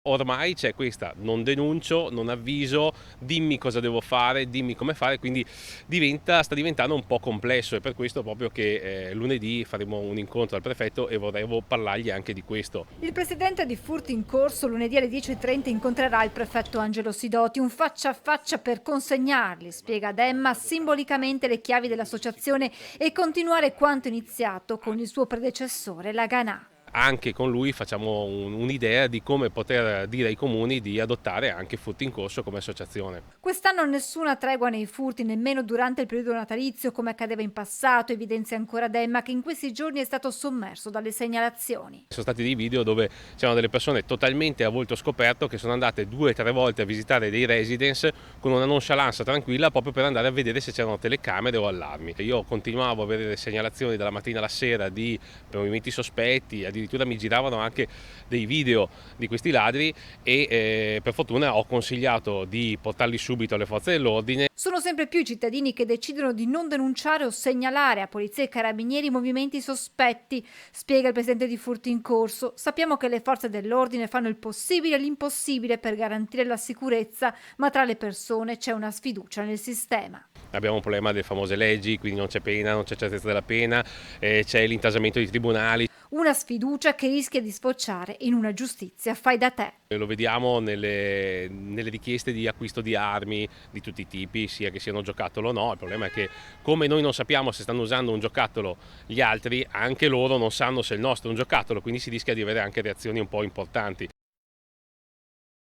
Ormai c'è questa: non denuncio, non avviso, dimmi cosa devo fare, dimmi come fare, quindi sta diventando un po' complesso. È per questo proprio che lunedì faremo un incontro al prefetto e vorremmo parlargli anche di questo. Il presidente di Furti in Corso lunedì alle 10:30 incontrerà il prefetto Angelo Sidoti, un faccia a faccia per consegnargli, spiega Demma, simbolicamente le chiavi dell'associazione e continuare quanto iniziato con il suo predecessore, la Ganà. Anche con lui facciamo un'idea di come poter dire ai comuni di adottare anche Furti in Corso come associazione. Quest'anno nessuna tregua nei furti, nemmeno durante il periodo natalizio come accadeva in passato, evidenzia ancora Demma che in questi giorni è stato sommerso dalle segnalazioni. Sono stati dei video dove c'erano delle persone totalmente a volto scoperto che sono andate 2 o 3 volte a visitare dei residence con una nonchalance tranquilla proprio per andare a vedere se c'erano telecamere o allarmi. Io continuavo a avere delle segnalazioni dalla mattina alla sera di movimenti sospetti, addirittura mi giravano anche dei video di questi ladri e per fortuna ho consigliato di portarli subito alle forze dell'ordine. Sono sempre più i cittadini che decidono di non denunciare o segnalare a polizia e carabinieri movimenti sospetti, spiega il presidente di Furti in Corso. Sappiamo che le forze dell'ordine fanno il possibile e l'impossibile per garantire la sicurezza, ma tra le persone c'è una sfiducia nel sistema. Abbiamo un problema delle famose leggi, quindi non c'è pena, non c'è certezza della pena, c'è l'intasamento dei tribunali. Una sfiducia che rischia di sfociare in una giustizia fai da te. Lo vediamo nelle richieste di acquisto di armi di tutti i tipi, sia che siano giocattolo o no. Il problema è che come noi non sappiamo se stanno usando un giocattolo gli altri, anche loro non sanno se il nostro è un giocattolo, quindi si rischia di avere anche reazioni un po' importanti.